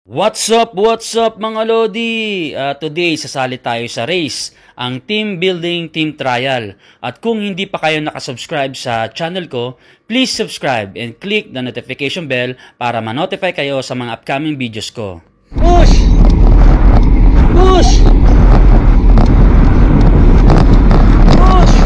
What's up mga Lodi? Today, sasali tayo sa race, ang Team Building Team Trial. At kung hindi pa kayo nakasubscribe sa channel ko, please subscribe and click the notification bell para ma-notify kayo sa mga upcoming videos ko. Push! Push! Push!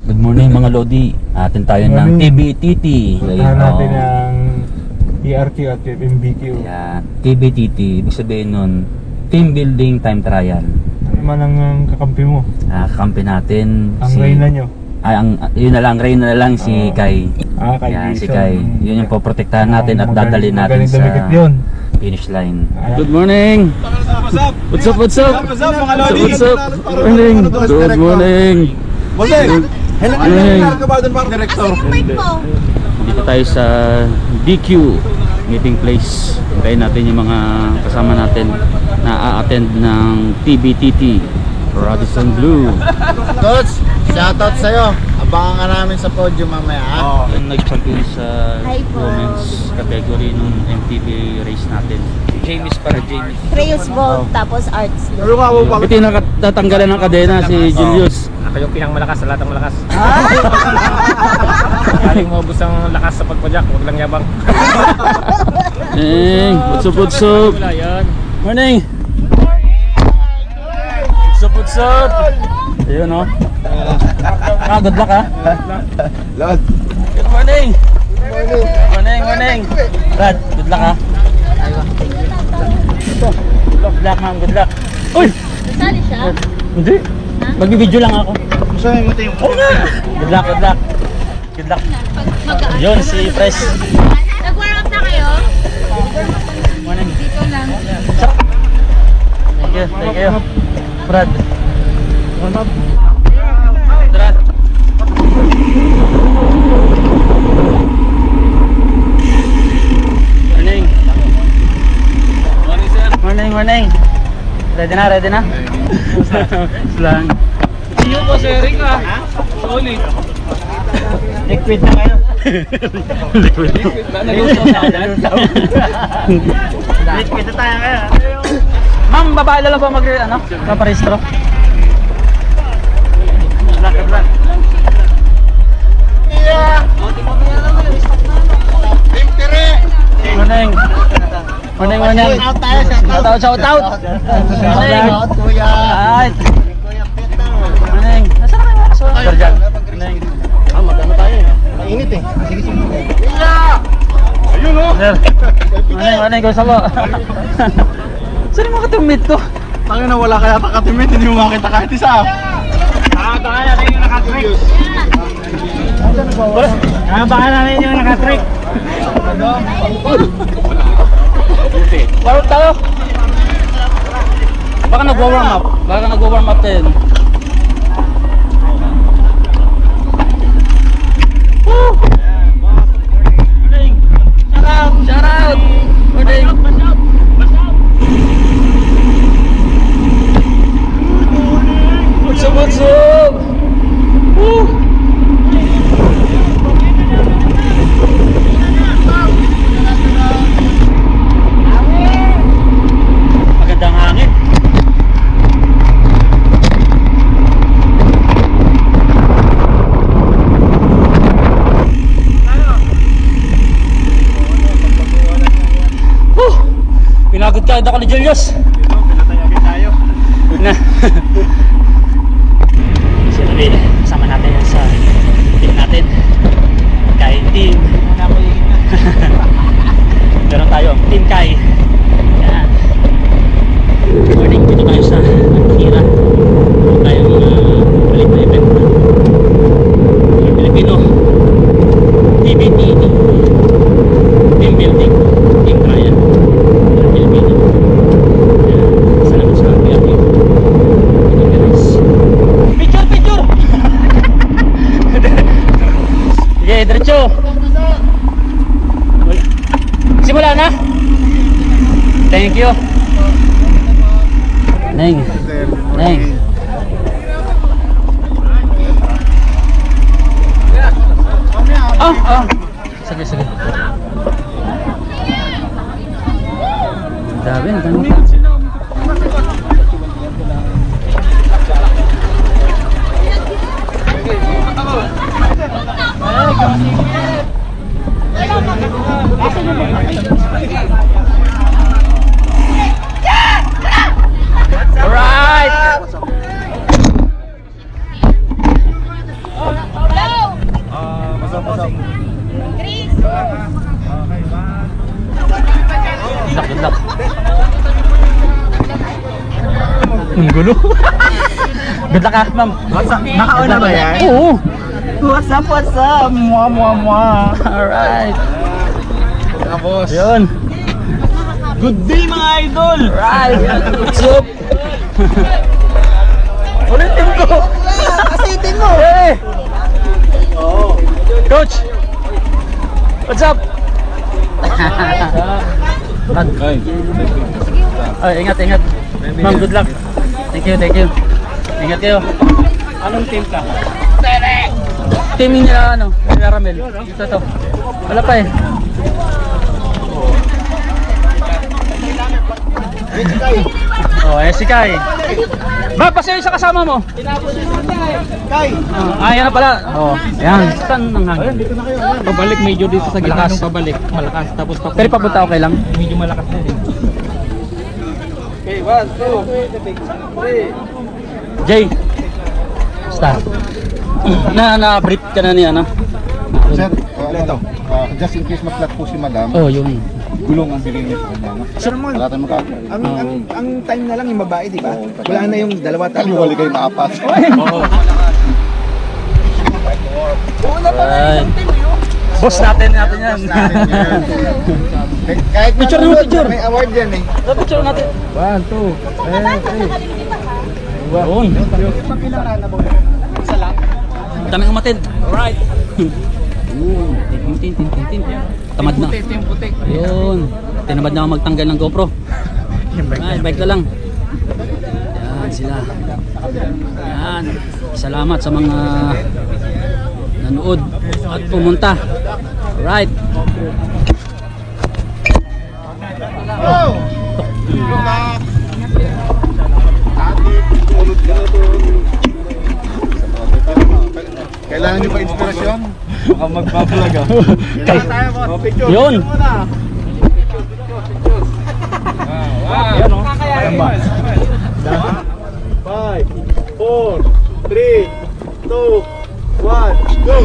Good morning mga Lodi. Atin tayo ng TBTT. Atin natin ang ERQ at MBQ. Ayan, TBTT, ibig sabihin nun Team Building Time Trial. Ano man ang kakampi mo? Kakampi natin Ang reyna nyo? Yun na lang, reyna na lang si Kai. Kai Ayan, si Jason. Kai. Yun yung poprotektahan natin at dadali natin sa finish line. Good morning! What's up? What's up mga Lodi? What's up? Good morning! Hello, Director. Dito tayo sa DQ meeting place. Hintayin natin yung mga kasama natin na a-attend ng TBTT Radisson Blue. Coach, shoutout sa'yo. Abangan ka namin sa podium mamaya. Yung nag-champion sa Hi po. women's category nung MTB race natin. James para James. Creus Vault, tapos Arts. Ito yung natatanggalan ng kadena si Julius. Ako yung pinakamalakas sa lahat ng malakas. Galing mo ang lakas sa pagpadyak, huwag lang yabang. What's up, what's up? Morning! What's up? Ayun o. Good luck ha? Lord. Good morning! Morning! Brad, good luck ha? Good luck ma'am, good luck. Uy! Nasali siya? Hindi. Magbibideo lang ako. Saan mo tayo? Good luck. Good luck. Yun si Pres. Nag-warm up na kayo? Morning. Dito lang. Thank you. Brad. Brad. Morning. Ready na? Slang. Iyo po, sharing ka. Solid. Liquid na kayo. Liquid na tayo ngayon. Ma'am, babae lang ba paparehistro? Black. Morning. Shout out. Shoutout, kuya. Alright. Morning. Nasaan kayo? Sir Jan. Morning. Magano tayo? Mainit eh. Sige. Ayun o. Morning. Gusto mo? Saan yung mga katumit ko? Tayo na wala kaya takatimit, hindi mo makita kahit isa. Baka natin yung nakatrick. Baka natin yung nakatrick. Warm tayo. Baka nagwa-warm up din. Woo! Morning. Shout out. Morning. What's up? Woo! Magandang hangin. Pinagod ka ako ni Julius. Pinatayagan tayo. Na. Siyempre, kasama natin yan sa team natin. Kai team. Meron tayo, Team Kai. Yan. Morning, dito tayo sa Tira. Meron tayong balik na event. Filipino TBTT Team Building Team Trial. Filipino. Yan. Salamat sa Neng. Neng. Sige, sige. Dami, ang dami pa. Good luck. Ang gulo. Good luck ma'am. Nakauna ba yan? Oo. What's up, what's up? Mua, mua, mua. Alright. Tapos, Yun. Good day mga idol! Right. What's up? Ulitin ko. kasitin mo. Hey. Coach. What's up? Ay, ingat, ingat. Ma'am, good luck. Thank you, thank you. Ingat kayo. Anong team ka? Team nila ano, nila Ramel. Ito. Wala pa eh. Oh, si Kai. Ba, pasaya sa kasama mo. Kay, Yan na pala. Oh, ayan. Saan ang hangin? Pabalik medyo dito sa gitna Malakas. nung pabalik. Malakas. Tapos Pero papunta okay lang. medyo malakas din. Okay, 1, 2, 3. Jay. Basta. Na-brief ka na niya, no? Sir, ito, just in case ma-flat po si madam, Oh, yun. gulong ang bilhin niya sa kanya. No? Sir Mon, Wala tayong magkakaroon. ang time na lang yung babae, di ba? Wala na yung dalawa, Kami tatlo. wali kayo maapas. Right. Boss natin yan. Kahit Picture naman, picture. May award yan eh. Sa picture natin. 1, 2, 3. Yun. Daming umatin. Alright. Tin. Tamad na. Yun. Tinamad na ako magtanggal ng GoPro. Ay, bike na lang. Yan sila. Yan. Salamat sa mga nanood at pumunta. Alright. Kailangan niyo pa inspirasyon? Baka magbabalag ah. Yun. Yan o. Ayan ba? 5, 4, 3, 2, 1, go!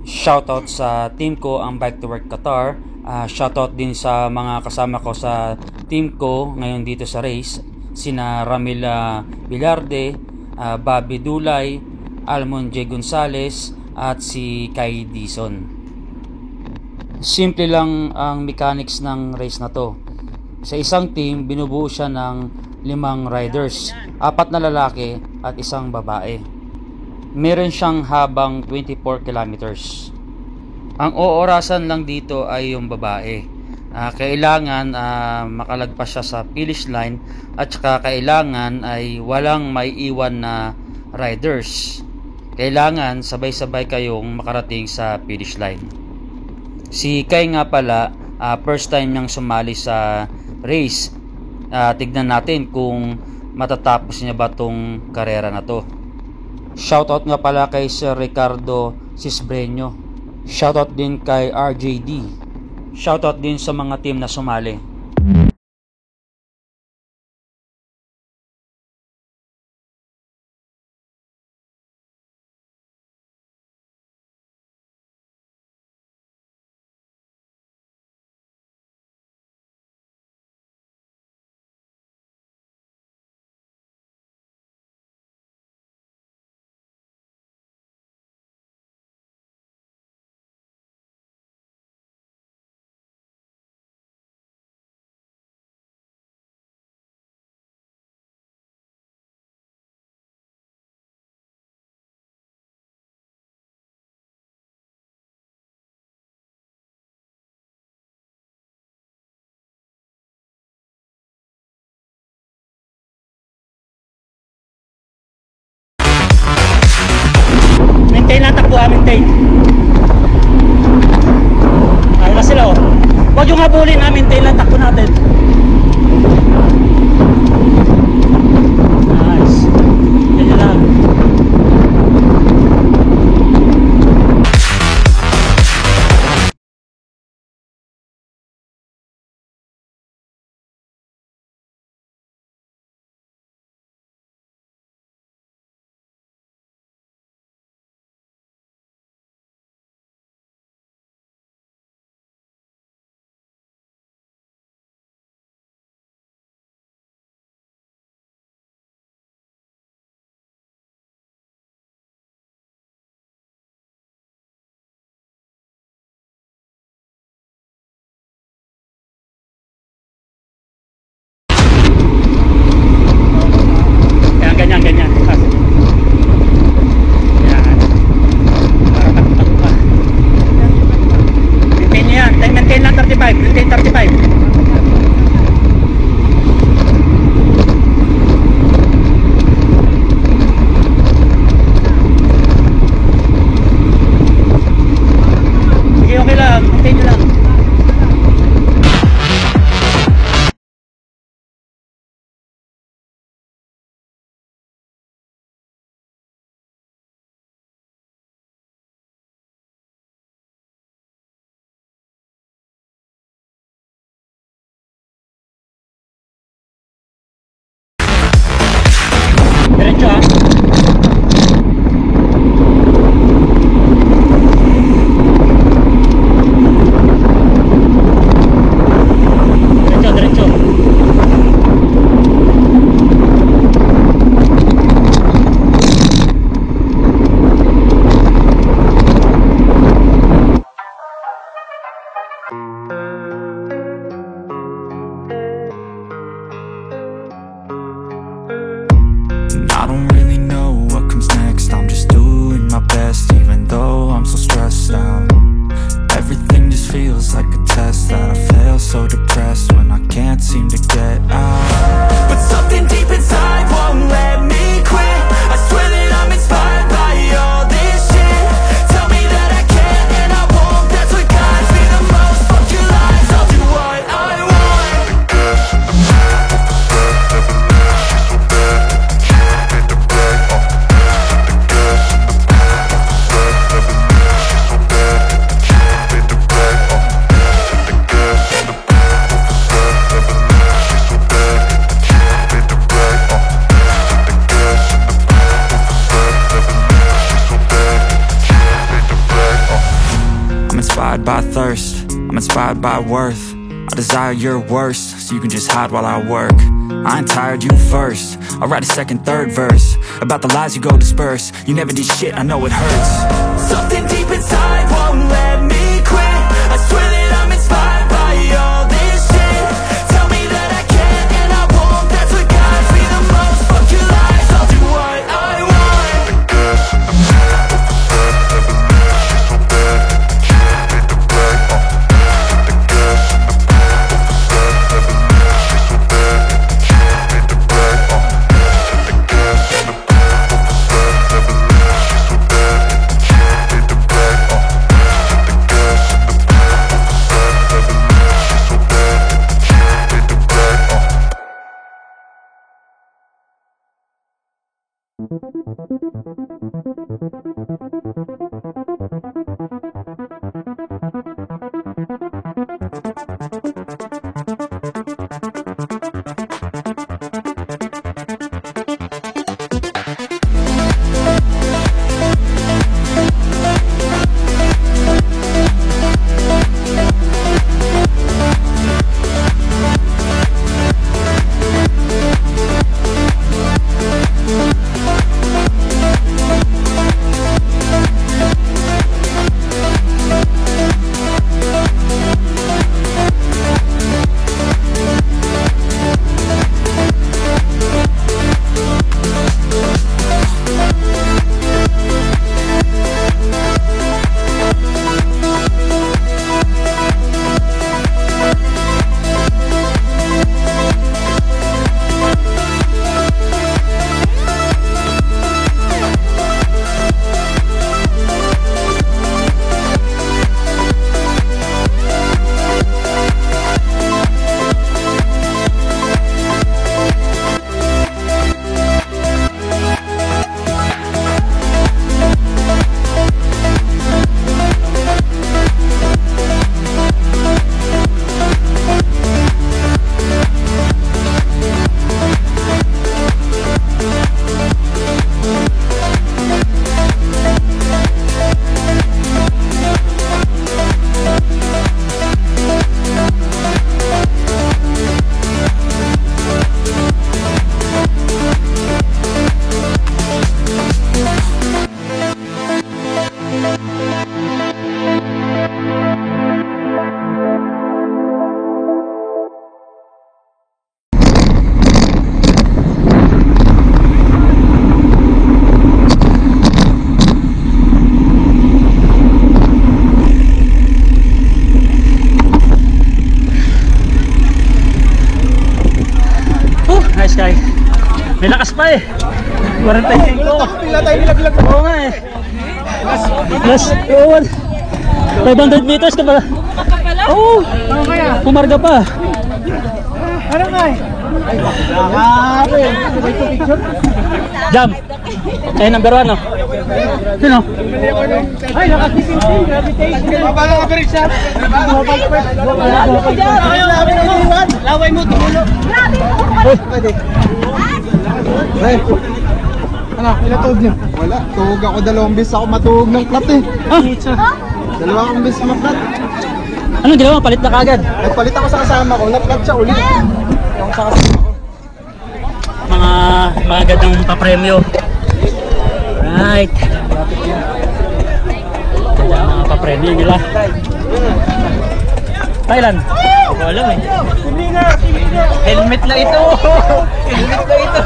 Shoutout sa team ko, ang Bike to Work Qatar. Shoutout din sa mga kasama ko sa team ko ngayon dito sa race. Sina Ramila Villarde, Bobby Dulay, Almon J. Gonzales at si Kai Dison. Simple lang ang mechanics ng race na to. Sa isang team, binubuo siya ng 5 riders, 4 na lalaki at 1 babae. Meron siyang habang 24 kilometers. Ang oorasan lang dito ay yung babae. Kailangan makalagpas siya sa finish line at saka kailangan ay walang maiiwan na riders. Kailangan sabay-sabay kayong makarating sa finish line. Si Kai nga pala, first time niyang sumali sa race. Tignan natin kung matatapos niya ba tong karera na to. Shoutout nga pala kay Sir Ricardo Cisbreño. Shoutout din kay RJD. Shoutout din sa mga team na sumali. maintain lang takbo, maintain. Ayun na sila, oh. Huwag yung habulin, maintain lang takbo natin. Nice. Ganyan lang. Ganyan. Yan. Para takbo ka. Maintain nyo yan. Maintain lang 35. Maintain 35. Sige, okay lang. Maintain nyo lang. Diretso, ha. Diretso. I don't really know what comes next. I'm just doing my best, even though I'm so stressed out. Everything just feels like a test that I fail, so depressed when I can't seem to get out. But something deep inside won't let me quit. I swear that I'm inspired by all this shit. Tell me that I can and I won't. That's what guides me the most. Fuck your lies, I'll do what I want. Inspired by thirst, I'm inspired by worth. I desire your worst, so you can just hide while I work. I ain't tired, you first. I'll write a second, third verse about the lies you go disperse. You never did shit, I know it hurts. Something deep inside won't let me quit. I swear that I'm inspired by all this shit. Tell me that I can and I won't. That's what guides me the most. Fuck your lies, I'll do what I want. May lakas pa eh. 45. Pila tayo nilaglag. Oo nga eh. Plus, 500 meters ka ba? Oo. Pumarga pa. Ano nga eh? Jump. Eh, number 1 oh. Sino? Ay, nakasipin. Gravitation. Mabala ka rin siya. Laway mo, tumulo. Pwede. Ay. Ano, ilatog niyo? Wala, tuhog ako 2 beses ako matuhog ng plat eh. Ah, 2 beses maplat. anong ginawa? Palit na kagad. Nagpalit ako sa kasama ko, na-plat siya ulit. Ako sa kasama ko. Mga magandang papremyo. Right. Ganda mga papremyo nila. Thailand. Hindi ko alam eh. Helmet na ito! Helmet na ito!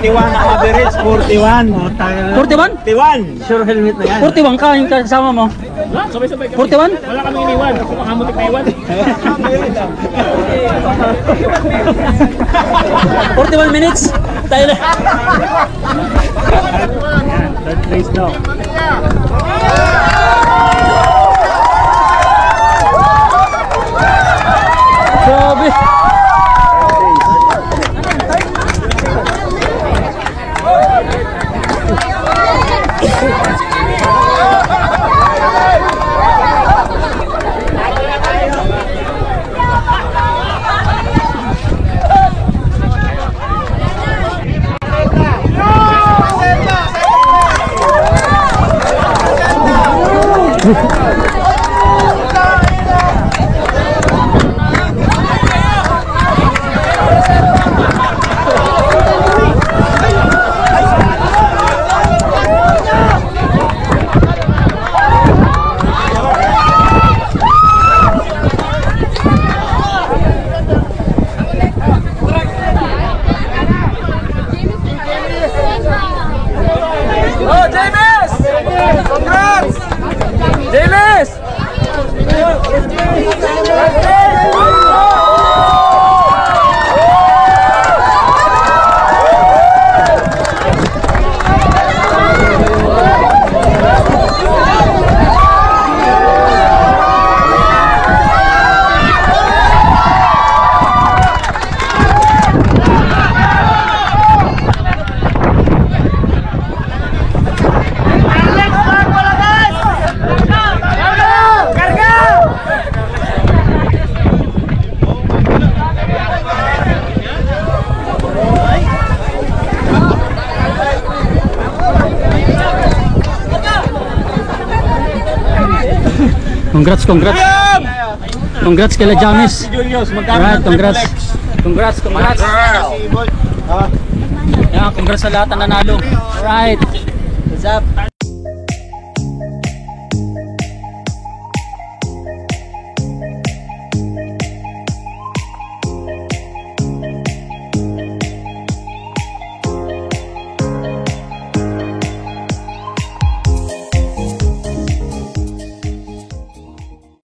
41 average, 41. 41? 41. Sure helmet na yan. 41 ka yung kasama mo? Sabay-sabay 41? Wala kami iniwan. Kung makamutik na iwan. 41 minutes? Thailand. Third place daw. Grabe. Congrats, congrats. Congrats kay Jamis. Alright, congrats. Congrats. Yeah, congrats sa lahat ng nanalo. Alright. What's up?